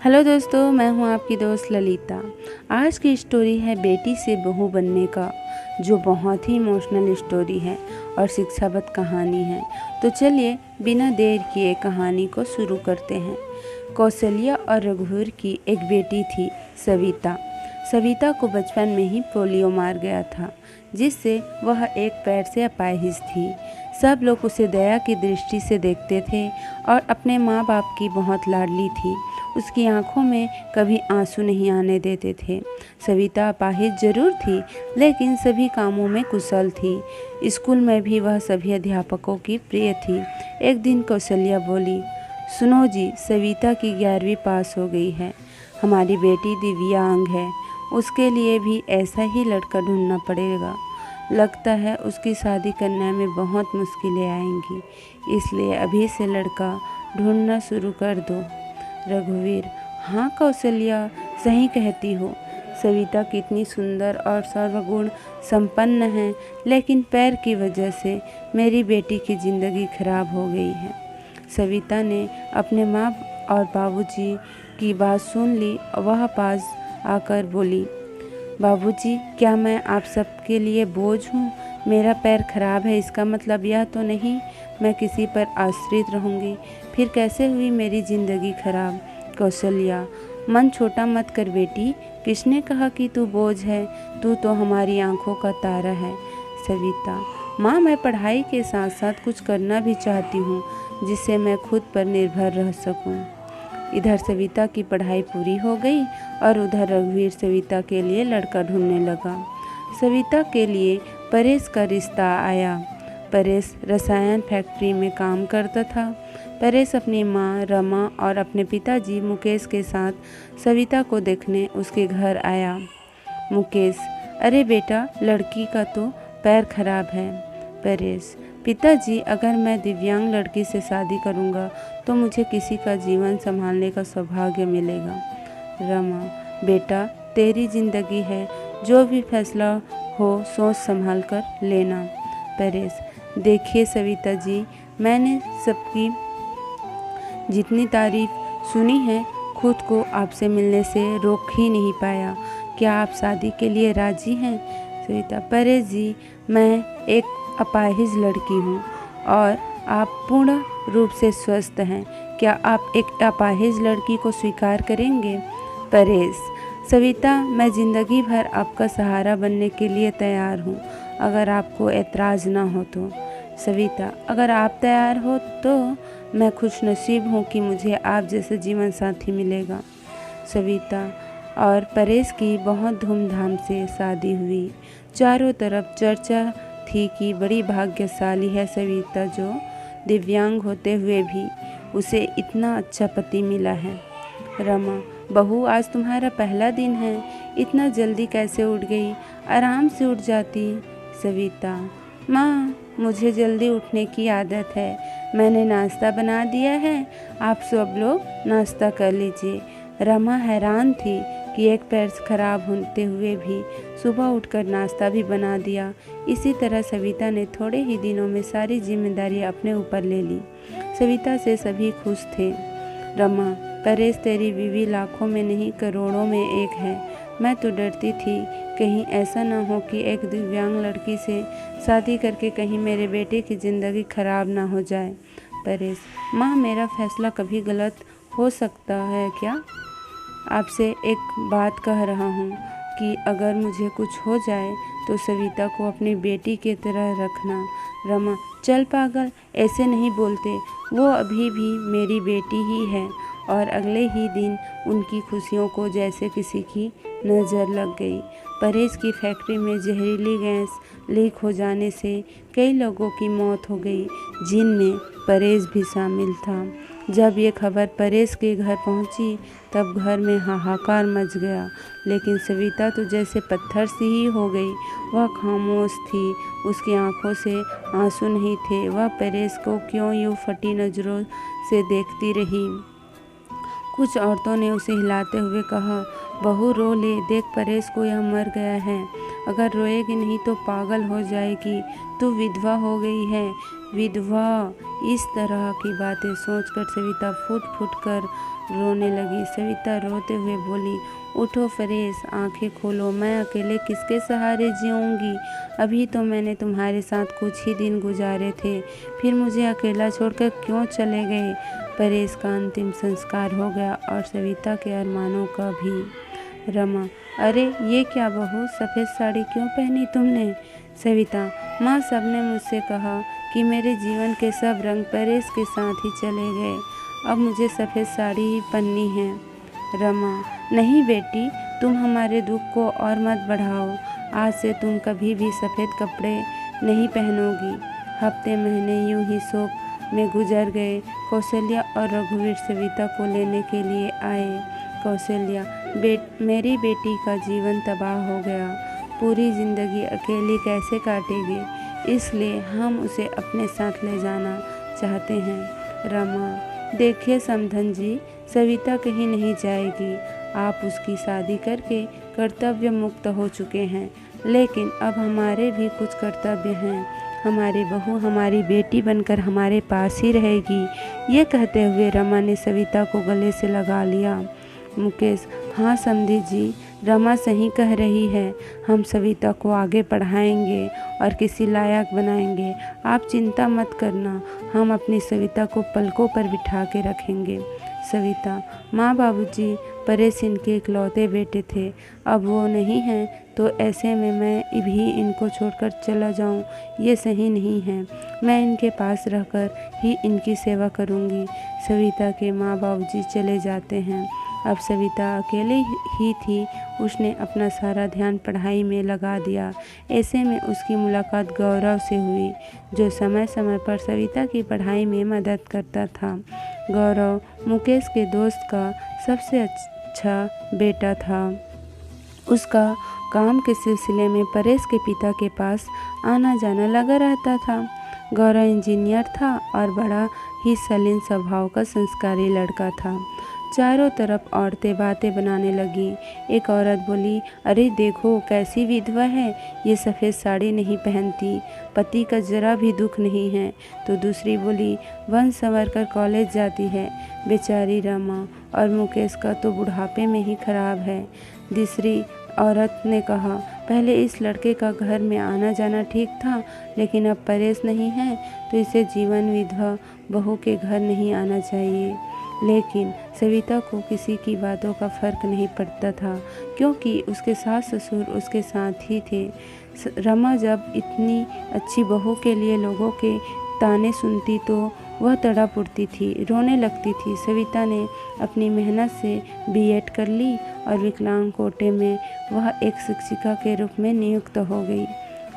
Hello दोस्तों, मैं हूं आपकी दोस्त ललिता। आज की स्टोरी है बेटी से बहू बनने का, जो बहुत ही इमोशनल स्टोरी है और शिक्षावत कहानी है। तो चलिए बिना देर किए कहानी को शुरू करते हैं। कौशल्या और रघुवीर की एक बेटी थी, सविता। सविता को बचपन में ही पोलियो मार गया था, जिससे वह एक पैर से अपाहिज थी। सब लोग उसे दया की दृष्टि से देखते थे और अपने माँ बाप की बहुत लाडली थी। उसकी आंखों में कभी आंसू नहीं आने देते थे। सविता अपाहिज जरूर थी, लेकिन सभी कामों में कुशल थी। स्कूल में भी वह सभी अध्यापकों की प्रिय थी। एक दिन कौशल्या बोली, सुनो जी, सविता की 11वीं पास हो गई है। हमारी बेटी दिव्यांग है, उसके लिए भी ऐसा ही लड़का ढूंढना पड़ेगा। लगता है उसकी शादी करने में बहुत मुश्किलें आएंगी, इसलिए अभी से लड़का ढूंढना शुरू कर दो। रघुवीर, हाँ कौशल्या, सही कहती हो। सविता कितनी सुंदर और सर्वगुण संपन्न है, लेकिन पैर की वजह से मेरी बेटी की ज़िंदगी खराब हो गई है। सविता ने अपने माँ और बाबूजी की बात सुन ली। वह पास आकर बोली, बाबूजी, क्या मैं आप सबके लिए बोझ हूँ? मेरा पैर खराब है, इसका मतलब यह तो नहीं मैं किसी पर आश्रित रहूँगी। फिर कैसे हुई मेरी ज़िंदगी खराब? कौशल्या, मन छोटा मत कर बेटी। किसने कहा कि तू बोझ है? तू तो हमारी आंखों का तारा है। सविता, माँ, मैं पढ़ाई के साथ साथ कुछ करना भी चाहती हूँ, जिससे मैं खुद पर निर्भर रह सकूँ। इधर सविता की पढ़ाई पूरी हो गई और उधर रघुवीर सविता के लिए लड़का ढूंढने लगा। सविता के लिए परेश का रिश्ता आया। परेश रसायन फैक्ट्री में काम करता था। परेश अपनी माँ रमा और अपने पिताजी मुकेश के साथ सविता को देखने उसके घर आया। मुकेश, अरे बेटा, लड़की का तो पैर खराब है। परेश, पिताजी, अगर मैं दिव्यांग लड़की से शादी करूंगा तो मुझे किसी का जीवन संभालने का सौभाग्य मिलेगा। रमा, बेटा, तेरी जिंदगी है, जो भी फैसला हो सोच संभाल कर लेना। परेश, देखिए सविता जी, मैंने सबकी जितनी तारीफ सुनी है, खुद को आपसे मिलने से रोक ही नहीं पाया। क्या आप शादी के लिए राजी हैं? सविता, परेश जी, मैं एक अपाहिज लड़की हूँ और आप पूर्ण रूप से स्वस्थ हैं। क्या आप एक अपाहिज लड़की को स्वीकार करेंगे? परेश, सविता, मैं ज़िंदगी भर आपका सहारा बनने के लिए तैयार हूँ, अगर आपको एतराज़ ना हो तो। सविता, अगर आप तैयार हो तो मैं खुशनसीब हूँ कि मुझे आप जैसे जीवन साथी मिलेगा। सविता और परेश की बहुत धूमधाम से शादी हुई। चारों तरफ चर्चा थी कि बड़ी भाग्यशाली है सविता, जो दिव्यांग होते हुए भी उसे इतना अच्छा पति मिला है। रमा, बहू, आज तुम्हारा पहला दिन है, इतना जल्दी कैसे उठ गई? आराम से उठ जाती। सविता, माँ, मुझे जल्दी उठने की आदत है, मैंने नाश्ता बना दिया है, आप सब लोग नाश्ता कर लीजिए। रमा हैरान थी कि एक पैर खराब होते हुए भी सुबह उठकर नाश्ता भी बना दिया। इसी तरह सविता ने थोड़े ही दिनों में सारी जिम्मेदारी अपने ऊपर ले ली। सविता से सभी खुश थे। रमा, परेश तेरी बीवी लाखों में नहीं करोड़ों में एक है। मैं तो डरती थी कहीं ऐसा ना हो कि एक दिव्यांग लड़की से शादी करके कहीं मेरे बेटे की ज़िंदगी खराब ना हो जाए। परेश, माँ, मेरा फैसला कभी गलत हो सकता है क्या? आपसे एक बात कह रहा हूँ कि अगर मुझे कुछ हो जाए तो सविता को अपनी बेटी की तरह रखना। रमा, चल पागल, ऐसे नहीं बोलते, वो अभी भी मेरी बेटी ही है। और अगले ही दिन उनकी खुशियों को जैसे किसी की नज़र लग गई। परेश की फैक्ट्री में जहरीली गैस लीक हो जाने से कई लोगों की मौत हो गई, जिनमें परेश भी शामिल था। जब ये खबर परेश के घर पहुंची, तब घर में हाहाकार मच गया। लेकिन सविता तो जैसे पत्थर सी ही हो गई। वह खामोश थी, उसकी आंखों से आंसू नहीं थे। वह परेश को क्यों यूँ फटी नज़रों से देखती रही। कुछ औरतों ने उसे हिलाते हुए कहा, बहू रो ले, देख परेश को, यह मर गया है। अगर रोएगी नहीं तो पागल हो जाएगी। तू विधवा हो गई है। विधवा? इस तरह की बातें सोचकर सविता फूट फूट कर रोने लगी। सविता रोते हुए बोली, उठो परेश, आंखें खोलो। मैं अकेले किसके सहारे जीऊँगी? अभी तो मैंने तुम्हारे साथ कुछ ही दिन गुजारे थे, फिर मुझे अकेला छोड़कर क्यों चले गए? परेश का अंतिम संस्कार हो गया और सविता के अरमानों का भी। रमा, अरे ये क्या बहू, सफ़ेद साड़ी क्यों पहनी तुमने? सविता, माँ, सबने मुझसे कहा कि मेरे जीवन के सब रंग परेश के साथ ही चले गए, अब मुझे सफ़ेद साड़ी ही पहननी है। रमा, नहीं बेटी, तुम हमारे दुख को और मत बढ़ाओ। आज से तुम कभी भी सफ़ेद कपड़े नहीं पहनोगी। हफ्ते महीने यूं ही शोक में गुजर गए। कौशल्या और रघुवीर सविता को लेने के लिए आए। कौशल्या, मेरी बेटी का जीवन तबाह हो गया, पूरी ज़िंदगी अकेली कैसे काटेगी, इसलिए हम उसे अपने साथ ले जाना चाहते हैं। रमा, देखिए समधन जी, सविता कहीं नहीं जाएगी। आप उसकी शादी करके कर्तव्य मुक्त हो चुके हैं, लेकिन अब हमारे भी कुछ कर्तव्य हैं। हमारी बहू हमारी बेटी बनकर हमारे पास ही रहेगी। ये कहते हुए रमा ने सविता को गले से लगा लिया। मुकेश, हाँ समधी जी, रमा सही कह रही है। हम सविता को आगे पढ़ाएंगे और किसी लायक बनाएंगे। आप चिंता मत करना, हम अपनी सविता को पलकों पर बिठा के रखेंगे। सविता, माँ, बाबूजी परेश इनके इकलौते बेटे थे, अब वो नहीं हैं, तो ऐसे में मैं भी इनको छोड़कर चला जाऊं, ये सही नहीं है। मैं इनके पास रहकर ही इनकी सेवा करूंगी। सविता के माँ बाबूजी चले जाते हैं। अब सविता अकेले ही थी। उसने अपना सारा ध्यान पढ़ाई में लगा दिया। ऐसे में उसकी मुलाकात गौरव से हुई, जो समय समय पर सविता की पढ़ाई में मदद करता था। गौरव मुकेश के दोस्त का सबसे अच्छा बेटा था। उसका काम के सिलसिले में परेश के पिता के पास आना जाना लगा रहता था। गौरव इंजीनियर था और बड़ा ही शालीन स्वभाव का संस्कारी लड़का था। चारों तरफ औरतें बातें बनाने लगी। एक औरत बोली, अरे देखो कैसी विधवा है, ये सफ़ेद साड़ी नहीं पहनती, पति का जरा भी दुख नहीं है। तो दूसरी बोली, वन संवर कर कॉलेज जाती है, बेचारी रमा, और मुकेश का तो बुढ़ापे में ही खराब है। तीसरी औरत ने कहा, पहले इस लड़के का घर में आना जाना ठीक था, लेकिन अब परेश नहीं है तो इसे जीवन विधवा बहू के घर नहीं आना चाहिए। लेकिन सविता को किसी की बातों का फर्क नहीं पड़ता था, क्योंकि उसके सास ससुर उसके साथ ही थे। रमा जब इतनी अच्छी बहू के लिए लोगों के ताने सुनती तो वह तड़प उठती थी, रोने लगती थी। सविता ने अपनी मेहनत से बीएड कर ली और विकलांग कोटे में वह एक शिक्षिका के रूप में नियुक्त हो गई।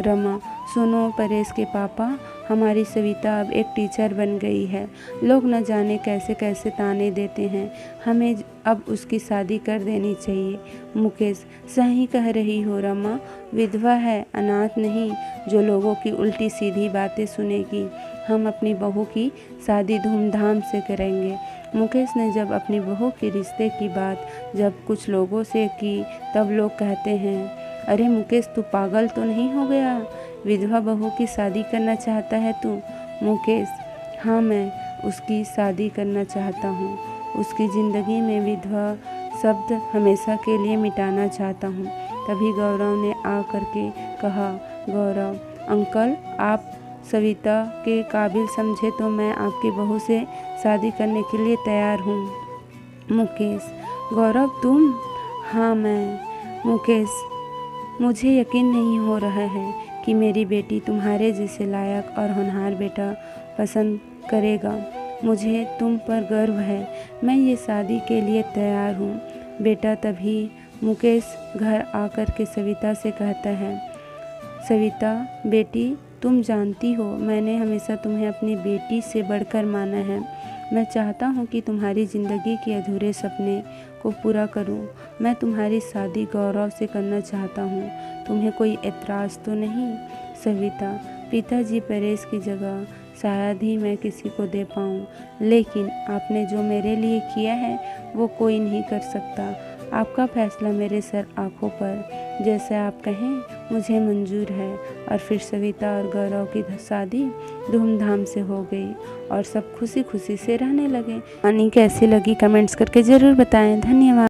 रमा, सुनो परेश के पापा, हमारी सविता अब एक टीचर बन गई है। लोग न जाने कैसे कैसे ताने देते हैं, हमें अब उसकी शादी कर देनी चाहिए। मुकेश, सही कह रही हो रमा, विधवा है, अनाथ नहीं, जो लोगों की उल्टी सीधी बातें सुनेगी। हम अपनी बहू की शादी धूमधाम से करेंगे। मुकेश ने जब अपनी बहू के रिश्ते की बात जब कुछ लोगों से की, तब लोग कहते हैं, अरे मुकेश, तू पागल तो नहीं हो गया? विधवा बहू की शादी करना चाहता है तू? मुकेश, हाँ, मैं उसकी शादी करना चाहता हूँ। उसकी ज़िंदगी में विधवा शब्द हमेशा के लिए मिटाना चाहता हूँ। तभी गौरव ने आ करके कहा, गौरव अंकल, आप सविता के काबिल समझे तो मैं आपकी बहू से शादी करने के लिए तैयार हूँ। मुकेश, गौरव तुम? हाँ मैं। मुकेश, मुझे यकीन नहीं हो रहा है कि मेरी बेटी तुम्हारे जैसे लायक और होनहार बेटा पसंद करेगा। मुझे तुम पर गर्व है, मैं ये शादी के लिए तैयार हूँ बेटा। तभी मुकेश घर आकर के सविता से कहता है, सविता बेटी, तुम जानती हो मैंने हमेशा तुम्हें अपनी बेटी से बढ़कर माना है। मैं चाहता हूँ कि तुम्हारी ज़िंदगी के अधूरे सपने को पूरा करूँ। मैं तुम्हारी शादी गौरव से करना चाहता हूँ। तुम्हें कोई एतराज़ तो नहीं? सविता, पिताजी परेश की जगह शायद ही मैं किसी को दे पाऊँ, लेकिन आपने जो मेरे लिए किया है वो कोई नहीं कर सकता। आपका फैसला मेरे सर आँखों पर, जैसे आप कहें मुझे मंजूर है। और फिर सविता और गौरव की शादी धूमधाम से हो गई और सब खुशी खुशी से रहने लगे। कहानी कैसी लगी कमेंट्स करके ज़रूर बताएं। धन्यवाद।